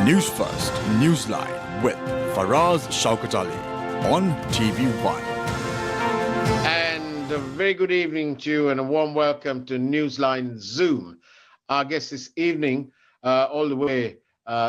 News First, Newsline with Faraz Shaukat Ali on TV1. And a very good evening to you and a warm welcome to Newsline Zoom. Our guest this evening, all the way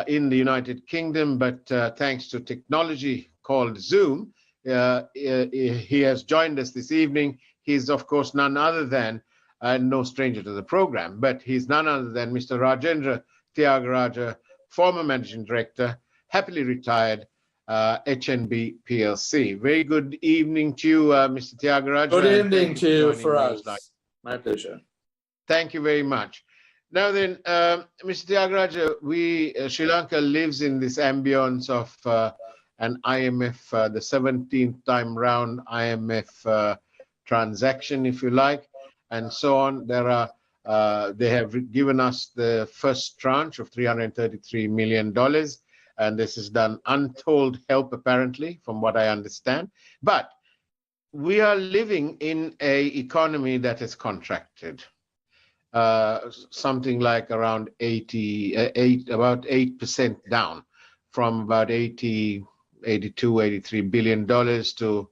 in the United Kingdom, but thanks to technology called Zoom, he has joined us this evening. He's, of course, none other than, no stranger to the program, but he's none other than Mr. Rajendra Theagarajah, former managing director, happily retired, HNB PLC. Very good evening to you, Mr. Theagarajah. Good evening to you, Faraz. My pleasure. Thank you very much. Now then, Mr. Theagarajah, Sri Lanka lives in this ambience of an IMF, the 17th time round IMF transaction, if you like, and so on. They have given us the first tranche of $333 million, and this is done untold help, apparently, from what I understand. But we are living in an economy that has contracted. Something like around 8% down, from about 82, $83 billion to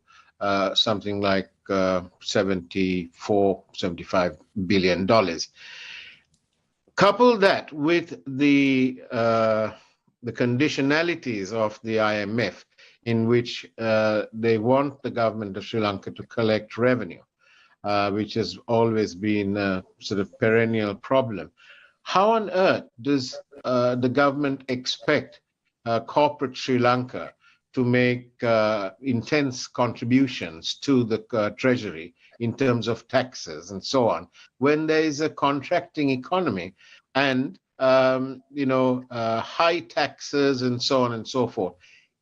something like $75 billion. Couple that with the conditionalities of the IMF, in which they want the government of Sri Lanka to collect revenue, which has always been a sort of perennial problem. How on earth does the government expect corporate Sri Lanka to make intense contributions to the treasury in terms of taxes and so on, when there is a contracting economy and high taxes and so on and so forth?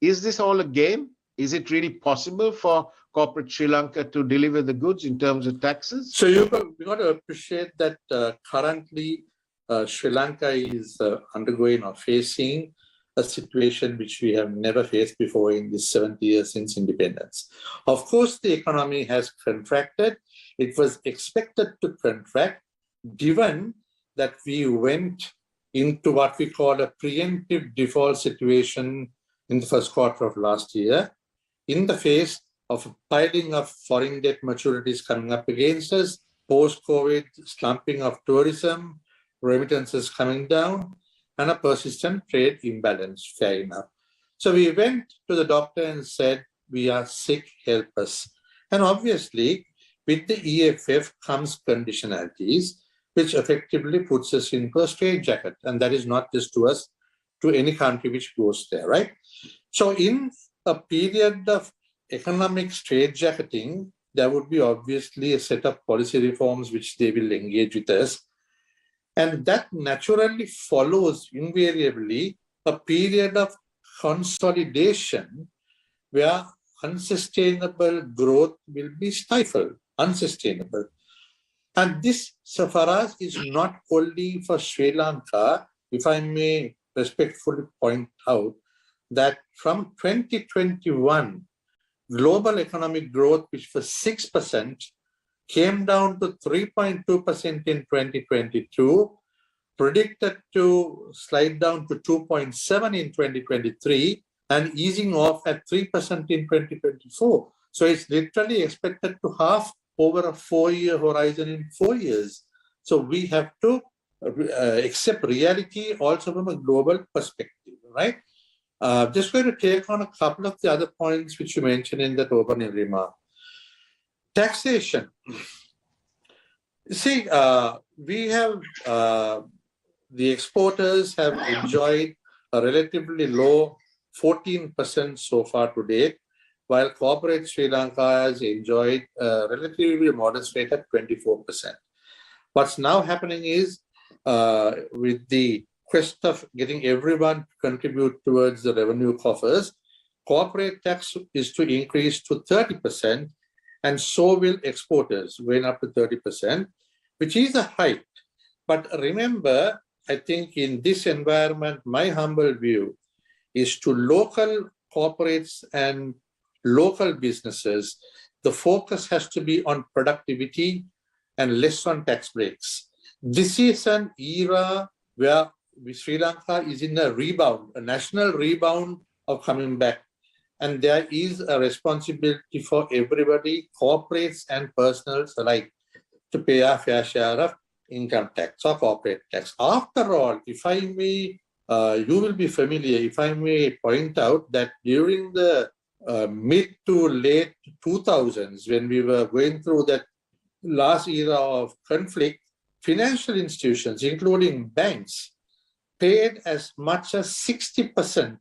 Is this all a game? Is it really possible for corporate Sri Lanka to deliver the goods in terms of taxes? So you've got to appreciate that currently Sri Lanka is undergoing or facing a situation which we have never faced before in the 70 years since independence. Of course, the economy has contracted. It was expected to contract, given that we went into what we call a preemptive default situation in the first quarter of last year, in the face of a piling of foreign debt maturities coming up against us, post-COVID slumping of tourism, remittances coming down, and a persistent trade imbalance, fair enough. So we went to the doctor and said, we are sick, help us. And obviously, with the EFF comes conditionalities, which effectively puts us into a straitjacket. And that is not just to us, to any country which goes there, right? So in a period of economic straitjacketing, there would be obviously a set of policy reforms which they will engage with us. And that naturally follows invariably a period of consolidation where unsustainable growth will be stifled, unsustainable. And this, so far as, is not only for Sri Lanka. If I may respectfully point out that from 2021, global economic growth, which was 6%, came down to 3.2% in 2022, predicted to slide down to 2.7% in 2023, and easing off at 3% in 2024. So it's literally expected to halve over a 4-year horizon in 4 years. So we have to accept reality also from a global perspective, right? Just going to take on a couple of the other points which you mentioned in that opening remark. Taxation. See, we have, the exporters have enjoyed a relatively low 14% so far to date, while corporate Sri Lanka has enjoyed a relatively modest rate at 24%. What's now happening is, with the quest of getting everyone to contribute towards the revenue coffers, corporate tax is to increase to 30%, and so will exporters, going up to 30%, which is a hike. But remember, I think in this environment, my humble view is to local corporates and local businesses, the focus has to be on productivity and less on tax breaks. This is an era where Sri Lanka is in a rebound, a national rebound of coming back. And there is a responsibility for everybody, corporates and personals alike, to pay a fair share of income tax or corporate tax. After all, if I may, you will be familiar, if I may point out that during the mid to late 2000s, when we were going through that last era of conflict, financial institutions, including banks, paid as much as 60%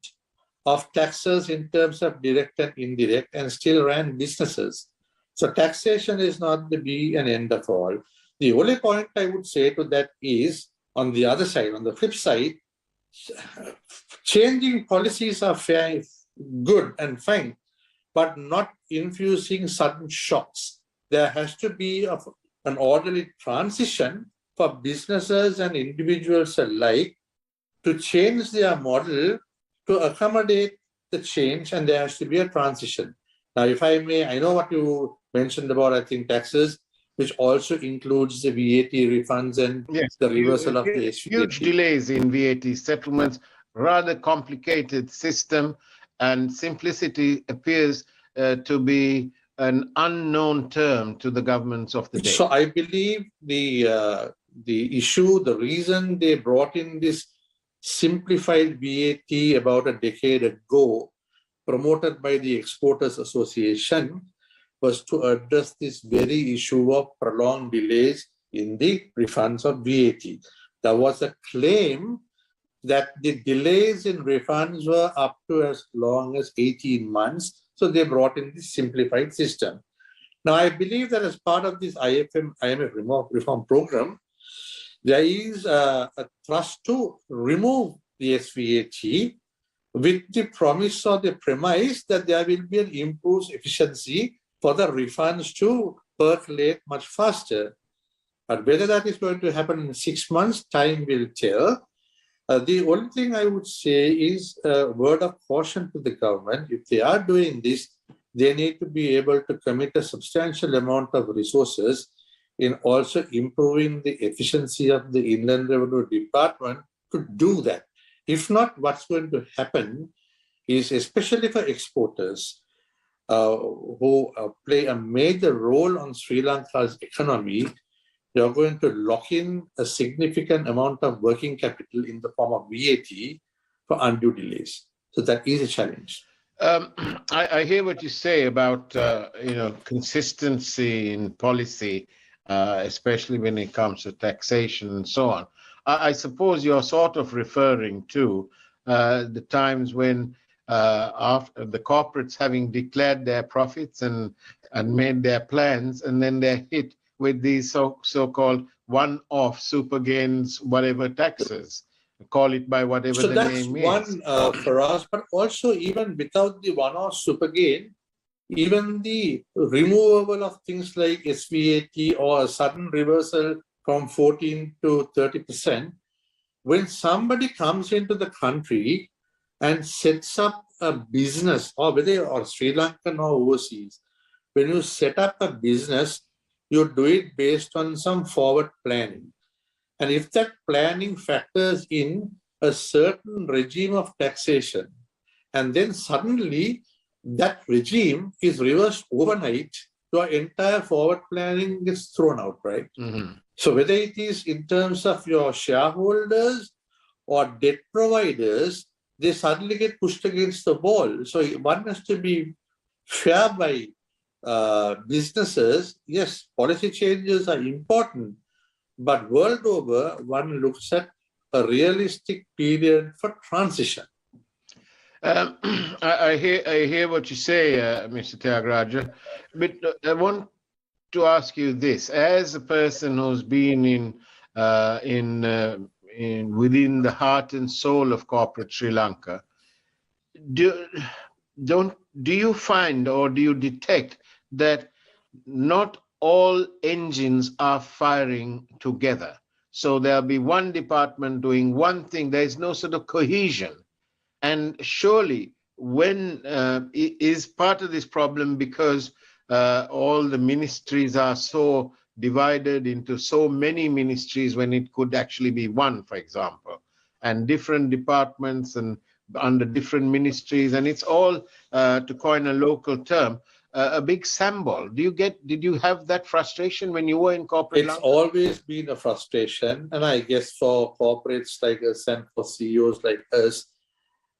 of taxes in terms of direct and indirect, and still ran businesses. So taxation is not the be and end of all. The only point I would say to that is, on the other side, on the flip side, changing policies are fair, good and fine, but not infusing sudden shocks. There has to be an orderly transition for businesses and individuals alike to change their model to accommodate the change, and there has to be a transition. Now, if I may, I know what you mentioned about, I think, taxes, which also includes the VAT refunds and the reversal of the SVT. Huge delays in VAT settlements, rather complicated system, and simplicity appears to be an unknown term to the governments of the day. So I believe the issue, the reason they brought in this simplified VAT about a decade ago, promoted by the Exporters Association, was to address this very issue of prolonged delays in the refunds of VAT. There was a claim that the delays in refunds were up to as long as 18 months, so they brought in this simplified system. Now, I believe that as part of this IMF reform program, there is a thrust to remove the SVAT with the promise or the premise that there will be an improved efficiency for the refunds to percolate much faster. But whether that is going to happen in 6 months, time will tell. The only thing I would say is a word of caution to the government. If they are doing this, they need to be able to commit a substantial amount of resources in also improving the efficiency of the Inland Revenue Department to do that. If not, what's going to happen is, especially for exporters who play a major role on Sri Lanka's economy, they are going to lock in a significant amount of working capital in the form of VAT for undue delays. So that is a challenge. I hear what you say about consistency in policy, especially when it comes to taxation and so on. I suppose you're sort of referring to the times when after the corporates having declared their profits and made their plans, and then they're hit with these so-called one-off super gains, whatever taxes, call it by whatever the name is. So that's one for us, but also even without the one-off super gain, even the removal of things like SVAT or a sudden reversal from 14 to 30%, when somebody comes into the country and sets up a business, or whether you're Sri Lankan or overseas, when you set up a business, you do it based on some forward planning. And if that planning factors in a certain regime of taxation, and then suddenly that regime is reversed overnight, your entire forward planning gets thrown out, right? Mm-hmm. So whether it is in terms of your shareholders or debt providers, they suddenly get pushed against the wall. So one has to be fair by businesses. Yes, policy changes are important, but world over, one looks at a realistic period for transition. I hear what you say, Mr. Theagaraja, but I want to ask you this: as a person who's been within the heart and soul of corporate Sri Lanka, do you find or do you detect that not all engines are firing together? So there'll be one department doing one thing. There is no sort of cohesion. And surely when it is part of this problem because all the ministries are so divided into so many ministries when it could actually be one, for example. and different departments and under different ministries, and it's all, to coin a local term, a big sambal. Did you have that frustration when you were in corporate It's Lanka? always been a frustration, and I guess for corporates like us and for CEOs like us,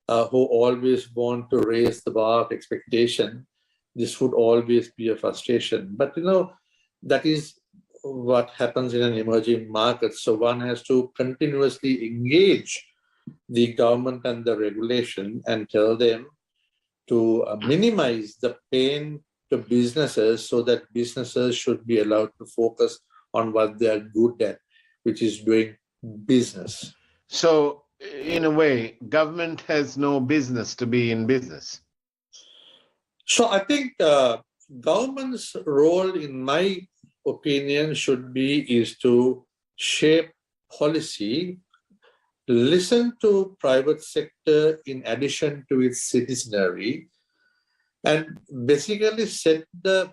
who always want to raise the bar of expectation, this would always be a frustration. But that is what happens in an emerging market. So one has to continuously engage the government and the regulation and tell them to minimize the pain to businesses, so that businesses should be allowed to focus on what they are good at, which is doing business. So, in a way, government has no business to be in business. So I think government's role, in my opinion, is to shape policy, listen to private sector in addition to its citizenry, and basically set the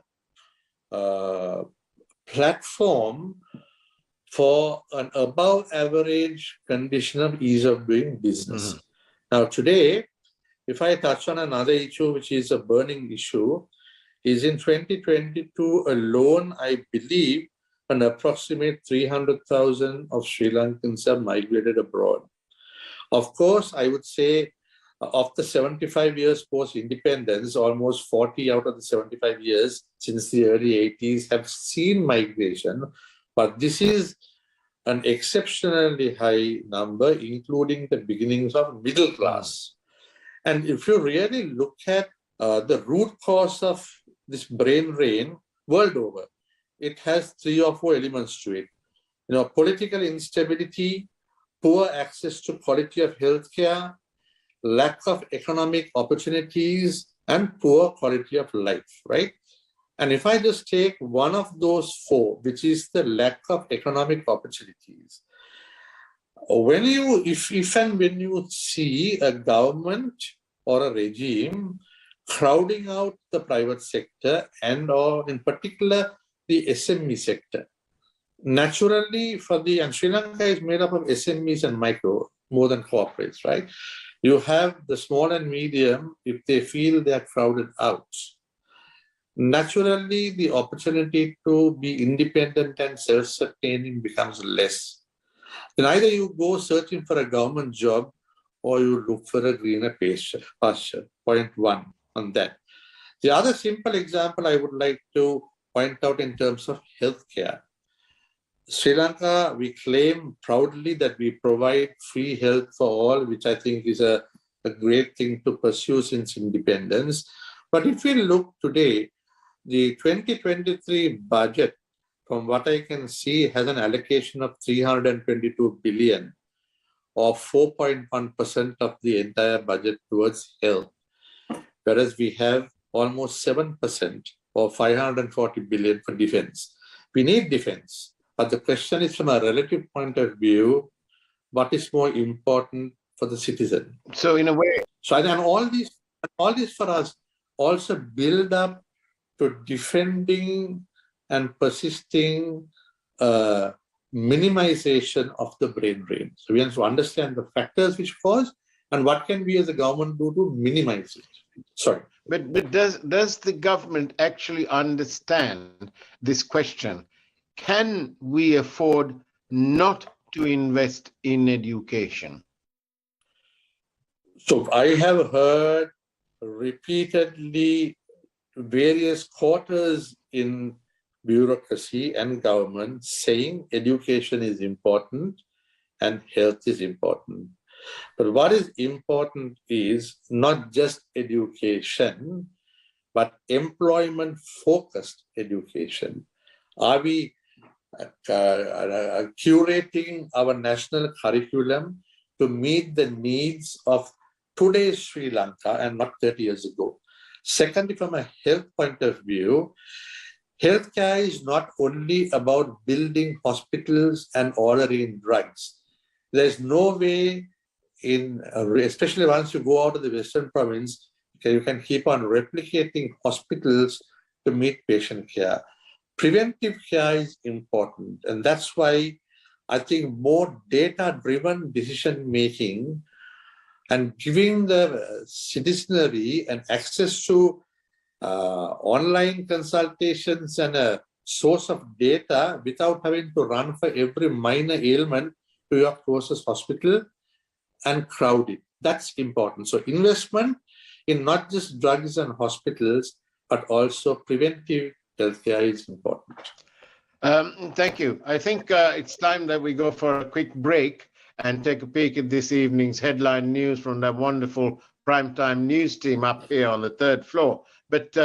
platform for an above average condition of ease of doing business. Now today, if I touch on another issue, which is a burning issue, is in 2022 alone, I believe an approximate 300,000 of Sri Lankans have migrated abroad. Of course, I would say of the 75 years post-independence, almost 40 out of the 75 years since the early 80s have seen migration, but this is an exceptionally high number, including the beginnings of middle class. And if you really look at the root cause of this brain drain world over, it has 3 or 4 elements to it. Political instability, poor access to quality of healthcare, lack of economic opportunities, and poor quality of life, right? And if I just take one of those 4, which is the lack of economic opportunities, if and when you see a government or a regime crowding out the private sector or in particular the SME sector, naturally and Sri Lanka is made up of SMEs and micro more than corporates, right? You have the small and medium, if they feel they are crowded out, naturally the opportunity to be independent and self-sustaining becomes less. Then either you go searching for a government job or you look for a greener pasture. Point 1 on that. The other simple example I would like to point out in terms of healthcare. Sri Lanka, we claim proudly that we provide free health for all, which I think is a great thing to pursue since independence. But if we look today, the 2023 budget, from what I can see, has an allocation of 322 billion, or 4.1% of the entire budget towards health, whereas we have almost 7% or 540 billion for defense. We need defense, but the question is, from a relative point of view, what is more important for the citizen? So in a way, and all these for us also build up to defending and persisting minimization of the brain drain. So we have to understand the factors which cause and what can we as a government do to minimize it. Sorry. But does the government actually understand this question? Can we afford not to invest in education? So I have heard repeatedly various quarters in bureaucracy and government saying education is important and health is important. But what is important is not just education, but employment-focused education. Are we curating our national curriculum to meet the needs of today's Sri Lanka and not 30 years ago? Secondly, from a health point of view, healthcare is not only about building hospitals and ordering drugs. There's no way especially once you go out of the Western province, you can keep on replicating hospitals to meet patient care. Preventive care is important, and that's why I think more data-driven decision-making and giving the citizenry an access to online consultations and a source of data without having to run for every minor ailment to your closest hospital and crowd it. That's important. So investment in not just drugs and hospitals, but also preventive healthcare is important. Thank you. I think it's time that we go for a quick break and take a peek at this evening's headline news from that wonderful primetime news team up here on the third floor. But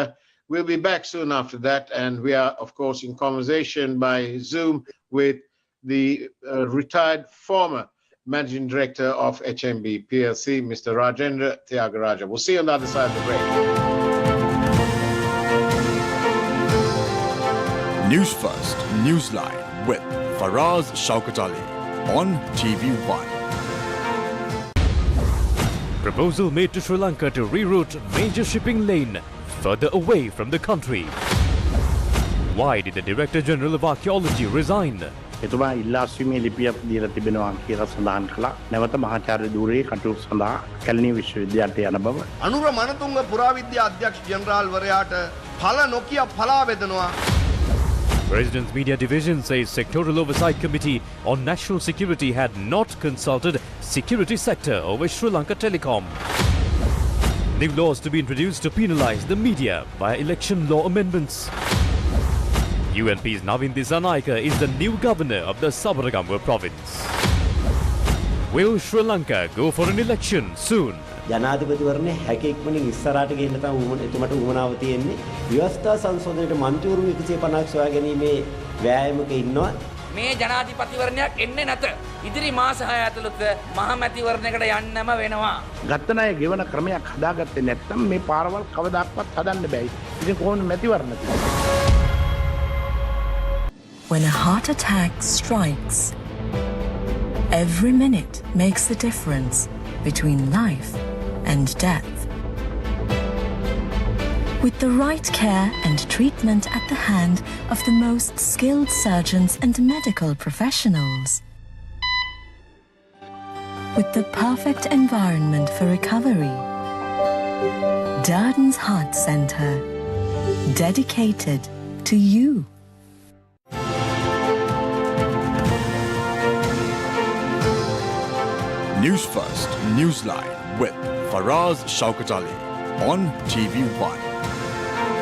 we'll be back soon after that. And we are, of course, in conversation by Zoom with the retired former Managing Director of HMB PLC, Mr. Rajendra Theagarajah. We'll see you on the other side of the break. News First, Newsline with Faraz Shaukat Ali on TV1. Proposal made to Sri Lanka to reroute major shipping lane further away from the country. Why did the Director General of Archaeology resign? එතුමා ඉල්ලාස්වීමේ ලිපියක් දීලා තිබෙනවා කියලා සඳහන් කළා. නැවත මහාචාර්ය ධූරයේ කටයුතු සඳහා කැලණිය විශ්වවිද්‍යාලයට යන බව. අනුර මනතුංග පුරාවිද්‍යා අධ්‍යක්ෂ ජෙනරාල් වරයාට ඵල නොකිය පලා වෙදනවා. President's Media Division says Sectoral Oversight Committee on National Security had not consulted security sector over Sri Lanka Telecom. New laws to be introduced to penalise the media via election law amendments. UNP's Navin Dissanayake is the new governor of the Sabaragamuwa province. Will Sri Lanka go for an election soon? ජනාධිපතිවරණය හැක ඉක්මනින් ඉස්සරහට ගෙන්න තමයි එතුමට උවමනාව තියෙන්නේ. ව්‍යවස්ථා සංශෝධනයට මන්ත්‍රීවරු 150ක් සොයා ගැනීමේ වෑයමක ඉන්නවා. මේ ජනාධිපතිවරණයක් එන්නේ නැත. ඉදිරි මාස 6 ඇතුළත මහ මැතිවරණයකට යන්නම වෙනවා. ගත්ත ණය ගෙවන ක්‍රමයක් හදාගත්තේ නැත්නම් මේ පාරවල් කවදාවත් හදන්න බැයි. ඉතින් කොහොමද මැතිවරණ තියෙන්නේ? When a heart attack strikes, every minute makes the difference between life and death. With the right care and treatment at the hand of the most skilled surgeons and medical professionals. With the perfect environment for recovery. Darden's Heart Centre, dedicated to you. News First, Newsline with Faraz Shaukat Ali on TV1.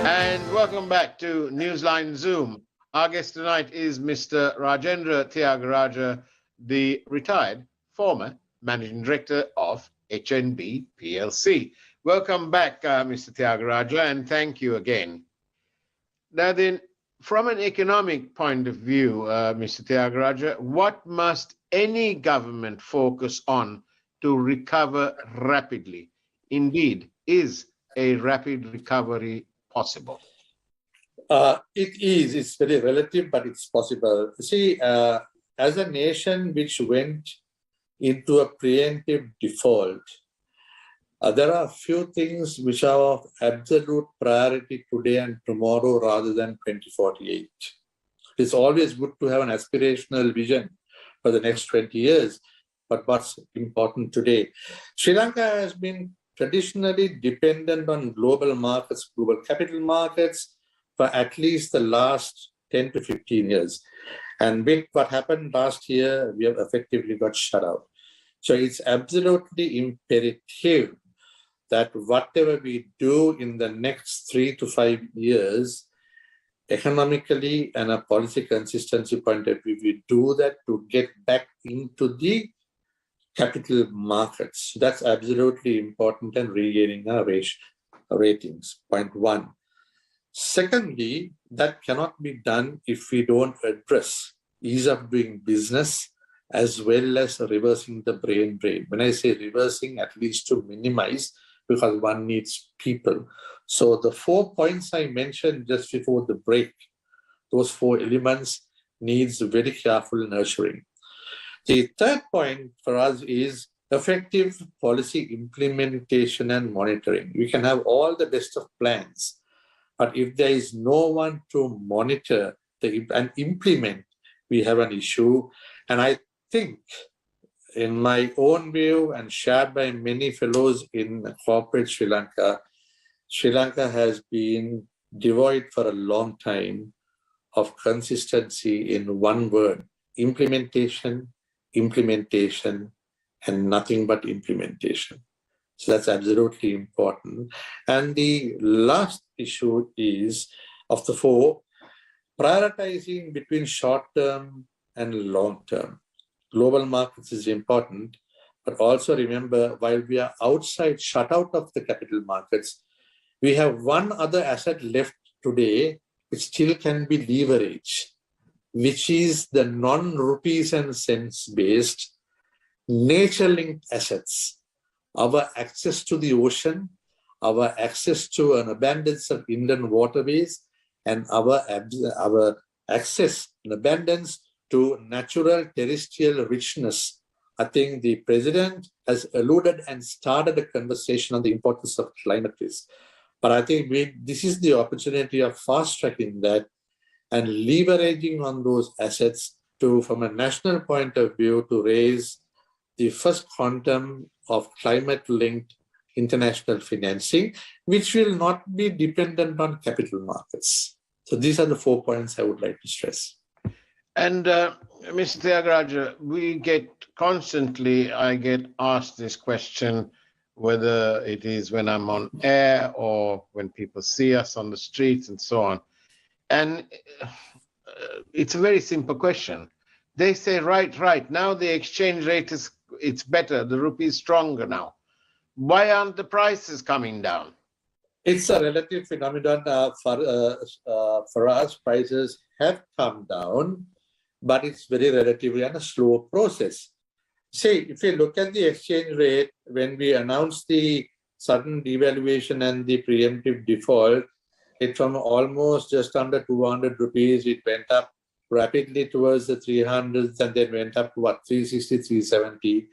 And welcome back to Newsline Zoom. Our guest tonight is Mr. Rajendra Theagarajah, the retired former Managing Director of HNB PLC. Welcome back, Mr. Theagarajah, and thank you again. Now then, from an economic point of view, Mr. Theagarajah, what must any government focus on to recover rapidly? Indeed, is a rapid recovery possible? It is. It's very relative, but it's possible. See, as a nation which went into a preemptive default, there are a few things which are of absolute priority today and tomorrow rather than 2048. It's always good to have an aspirational vision for the next 20 years, but what's important today? Sri Lanka has been traditionally dependent on global markets, global capital markets, for at least the last 10 to 15 years. And with what happened last year, we have effectively got shut out. So it's absolutely imperative that whatever we do in the next 3 to 5 years, economically and a policy consistency point of view, we do that to get back into the capital markets. That's absolutely important and regaining our ratings, point one. Secondly, that cannot be done if we don't address ease of doing business as well as reversing the brain drain. When I say reversing, at least to minimize, because one needs people. So the 4 points I mentioned just before the break, those 4 elements needs very careful nurturing. The third point for us is effective policy implementation and monitoring. We can have all the best of plans, but if there is no one to monitor and implement, we have an issue. And I think, in my own view and shared by many fellows in corporate Sri Lanka has been devoid for a long time of consistency in one word: implementation, implementation, and nothing but implementation. So that's absolutely important. And the last issue is, of the four, prioritizing between short-term and long-term. Global markets is important, but also remember, while we are outside, shut out of the capital markets, we have one other asset left today which still can be leveraged, which is the non-rupees and cents based nature-linked assets. Our access to the ocean, our access to an abundance of inland waterways, and our access and abundance to natural terrestrial richness. I think the president has alluded and started a conversation on the importance of climate risk. But I think this is the opportunity of fast-tracking that and leveraging on those assets to, from a national point of view, to raise the first quantum of climate-linked international financing, which will not be dependent on capital markets. So these are the 4 points I would like to stress. And Mr. Theagaraja, I get asked this question, whether it is when I'm on air or when people see us on the streets and so on. And it's a very simple question. They say, right, now the exchange rate it's better, the rupee is stronger now. Why aren't the prices coming down? It's a relative phenomenon. For us, prices have come down, but it's very relatively a slow process. Say, if you look at the exchange rate, when we announced the sudden devaluation and the preemptive default, it from almost just under 200 rupees, it went up rapidly towards the 300s and then went up to 360, 370.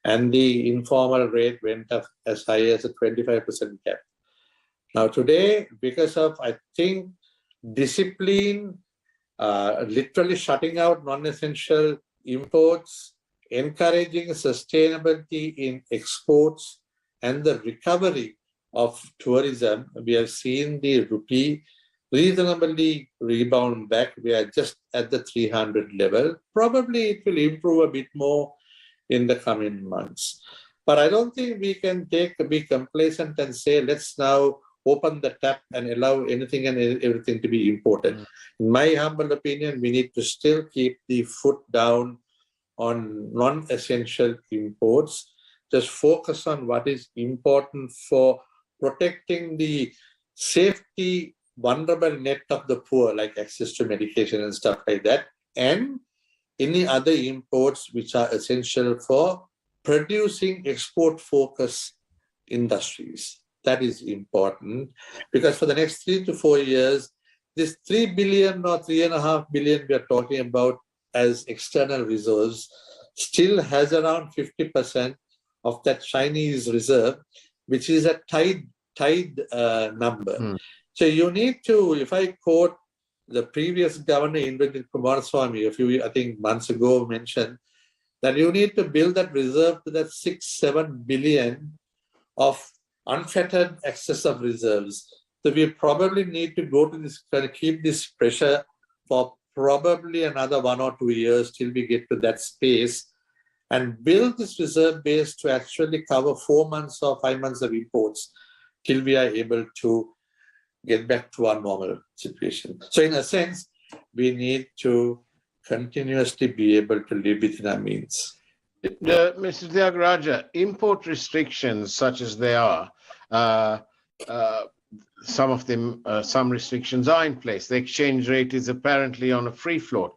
And the informal rate went up as high as a 25% cap. Now today, because of, I think, discipline, literally shutting out non-essential imports, encouraging sustainability in exports, and the recovery of tourism, we have seen the rupee reasonably rebound back. We are just at the 300 level. Probably it will improve a bit more in the coming months. But I don't think we can be complacent and say, let's now open the tap and allow anything and everything to be imported. In my humble opinion, we need to still keep the foot down on non-essential imports, just focus on what is important for protecting the safety, vulnerable net of the poor, like access to medication and stuff like that, and any other imports which are essential for producing export-focused industries. That is important, because for the next 3 to 4 years, this 3 billion or 3.5 billion we are talking about as external reserves still has around 50% of that Chinese reserve, which is a tied number. So you need to, if I quote the previous governor, Indrajit Kumaraswamy, a few, I think, months ago, mentioned that you need to build that reserve to that 6-7 billion of unfettered excess of reserves. So we probably need to go to this, kind of keep this pressure for probably another 1 or 2 years till we get to that space and build this reserve base to actually cover 4 months or 5 months of imports till we are able to get back to our normal situation. So in a sense, we need to continuously be able to live within our means. Mr. Theagaraja, import restrictions such as they are, some of them, some restrictions are in place. The exchange rate is apparently on a free float.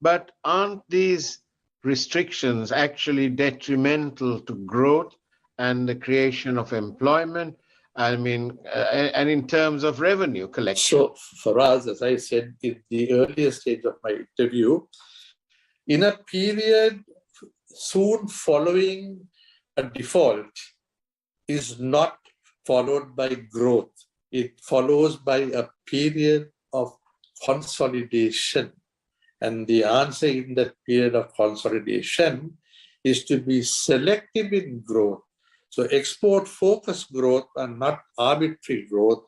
But aren't these restrictions actually detrimental to growth and the creation of employment? I mean, and in terms of revenue collection? So for us, as I said in the earlier stage of my interview, in a period soon following a default is not followed by growth. It follows by a period of consolidation. And the answer in that period of consolidation is to be selective in growth. So export-focused growth and not arbitrary growth,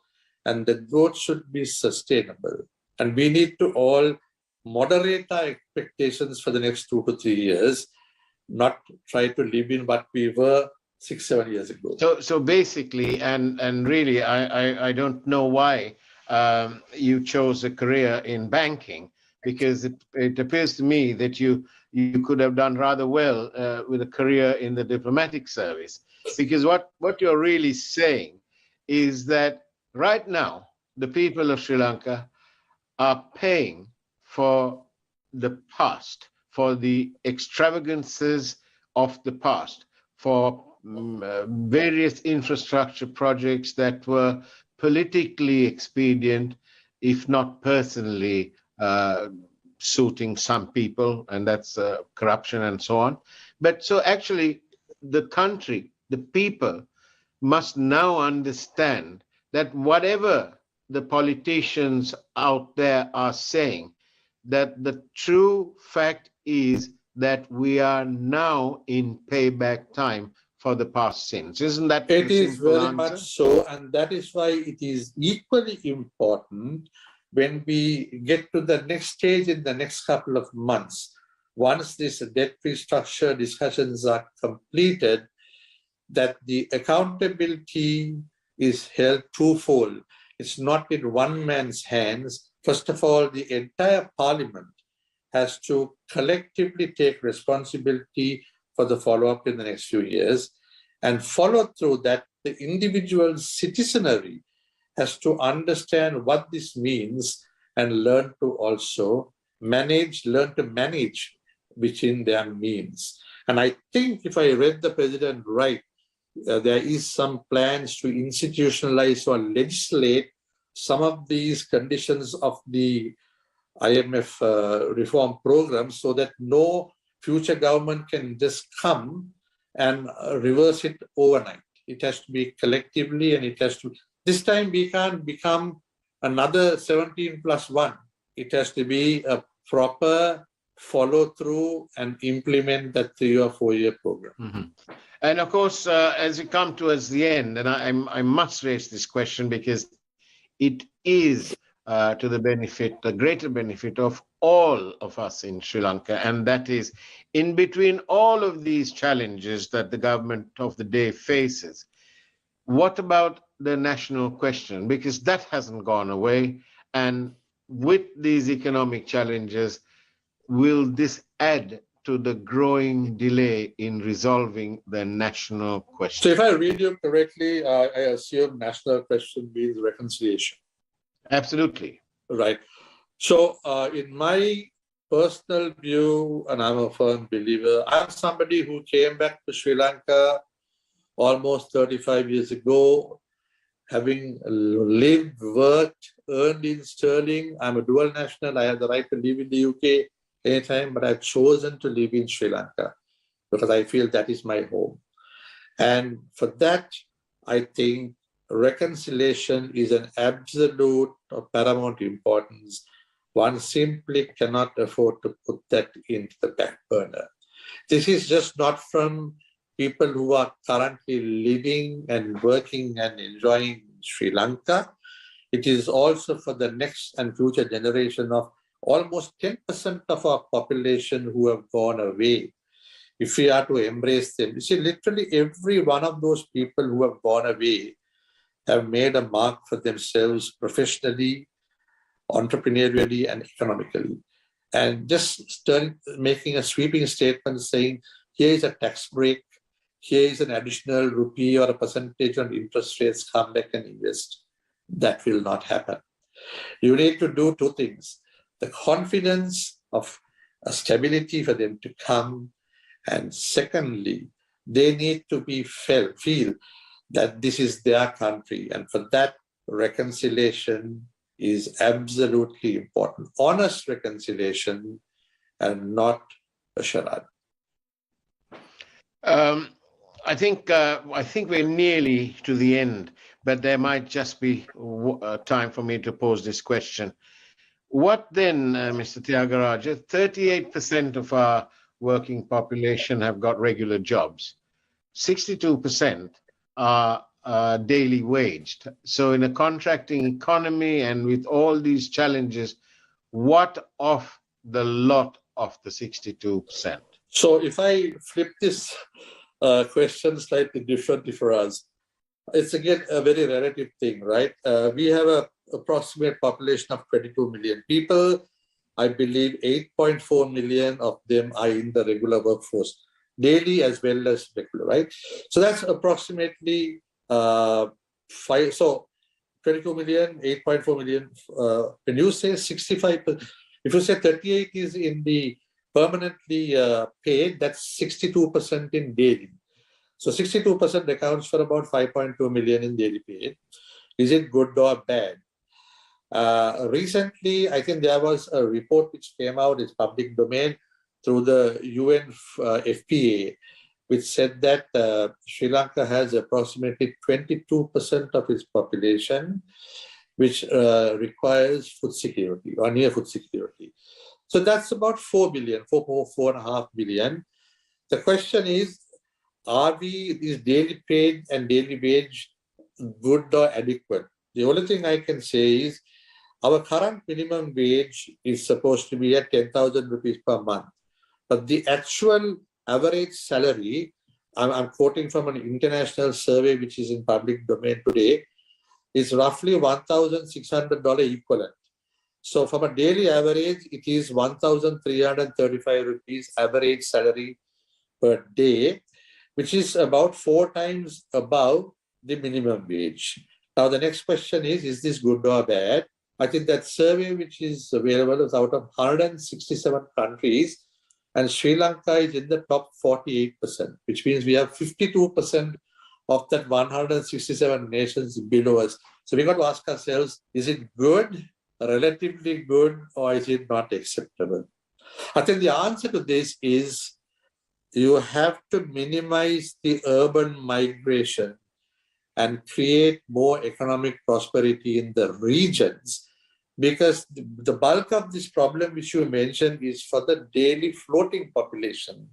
and the growth should be sustainable. And we need to all moderate our expectations for the next 2 to 3 years, not try to live in what we were 6-7 years ago. So basically, and really, I don't know why you chose a career in banking, because it appears to me that you could have done rather well with a career in the diplomatic service. Because what you're really saying is that right now, the people of Sri Lanka are paying for the past, for the extravagances of the past, for various infrastructure projects that were politically expedient, if not personally suiting some people, and that's corruption and so on. But so actually, the country, the people must now understand that whatever the politicians out there are saying, that the true fact is that we are now in payback time for the past sins. Isn't that it the is simple very answer? much so, and that is why it is equally important when we get to the next stage in the next couple of months. Once this debt restructure discussions are completed, that the accountability is held twofold. It's not in one man's hands. First of all, the entire parliament has to collectively take responsibility for the follow-up in the next few years, and follow through that the individual citizenry has to understand what this means and learn to also learn to manage within their means. And I think if I read the president right, there is some plans to institutionalize or legislate some of these conditions of the IMF reform program, so that no future government can just come and reverse it overnight. It has to be collectively, and it has to, this time we can't become another 17+1. It has to be a proper follow through and implement that 3 or 4 year program. Mm-hmm. And of course, as we come towards the end, and I must raise this question because it is to the benefit, the greater benefit of all of us in Sri Lanka, and that is, in between all of these challenges that the government of the day faces, what about the national question? Because that hasn't gone away, and with these economic challenges, will this add to the growing delay in resolving the national question? So if I read you correctly, I assume national question means reconciliation. Absolutely. Right. So in my personal view, and I'm a firm believer, I'm somebody who came back to Sri Lanka almost 35 years ago, having lived, worked, earned in sterling. I'm a dual national. I have the right to live in the UK anytime, but I've chosen to live in Sri Lanka because I feel that is my home. And for that, I think reconciliation is an absolute or paramount importance. One simply cannot afford to put that into the back burner. This is just not from people who are currently living and working and enjoying Sri Lanka. It is also for the next and future generation of almost 10% of our population who have gone away. If we are to embrace them, you see, literally every one of those people who have gone away have made a mark for themselves professionally, entrepreneurially, and economically. And just making a sweeping statement saying, here is a tax break, here is an additional rupee or a percentage on interest rates, come back and invest. That will not happen. You need to do two things. The confidence of a stability for them to come. And secondly, they need to feel that this is their country. And for that, reconciliation is absolutely important. Honest reconciliation and not a charade. I think we're nearly to the end, but there might just be time for me to pose this question. What then, Mr. Theagaraja? 38% of our working population have got regular jobs. 62% are daily waged. So in a contracting economy and with all these challenges, what of the lot of the 62%? So if I flip this question slightly differently for us, it's again a very relative thing, right? We have an approximate population of 22 million people. I believe 8.4 million of them are in the regular workforce, daily as well as regular, right? So that's approximately 5. So 22 million, 8.4 million. When you say 65%, if you say 38 is in the permanently paid, that's 62% in daily. So 62% accounts for about 5.2 million in daily paid. Is it good or bad? Recently, I think there was a report which came out, it's public domain, through the UN FPA, which said that Sri Lanka has approximately 22% of its population which requires food security or near food security. So that's about 4.5 billion. The question is, are these daily paid and daily wage good or adequate? The only thing I can say is our current minimum wage is supposed to be at 10,000 rupees per month. But the actual average salary, I'm quoting from an international survey which is in public domain today, is roughly $1,600 equivalent. So from a daily average, it is 1,335 rupees average salary per day, which is about 4 times above the minimum wage. Now, the next question is this good or bad? I think that survey which is available is out of 167 countries, and Sri Lanka is in the top 48%, which means we have 52% of that 167 nations below us. So we got to ask ourselves, is it good, relatively good, or is it not acceptable? I think the answer to this is you have to minimize the urban migration and create more economic prosperity in the regions, because the bulk of this problem which you mentioned is for the daily floating population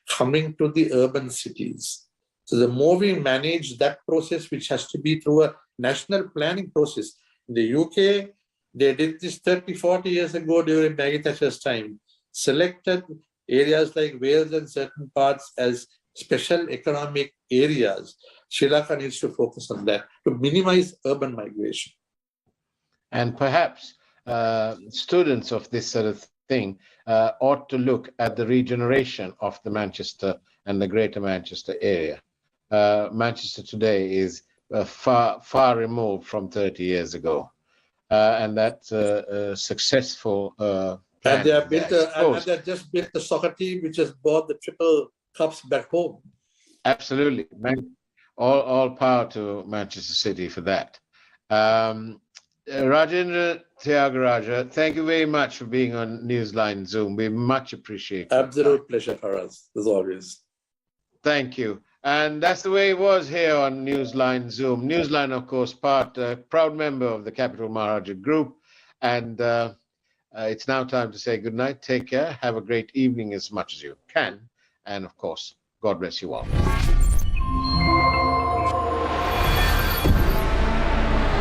coming to the urban cities. So the more we manage that process, which has to be through a national planning process. In the UK, they did this 30, 40 years ago during Maggie Thatcher's time, selected areas like Wales and certain parts as special economic areas. Sri Lanka needs to focus on that to minimize urban migration. And perhaps students of this sort of thing ought to look at the regeneration of the Manchester and the Greater Manchester area. Manchester today is far removed from 30 years ago, and that's a successful and they have built and they just built the soccer team which has brought the triple cups back home. Absolutely, all power to Manchester City for that. Rajendra Theagarajah, thank you very much for being on Newsline Zoom. We much appreciate it. Absolute pleasure for us, as always. Thank you. And that's the way it was here on Newsline Zoom. Newsline, of course, proud member of the Capital Maharaja Group. And it's now time to say good night. Take care. Have a great evening as much as you can. And of course, God bless you all.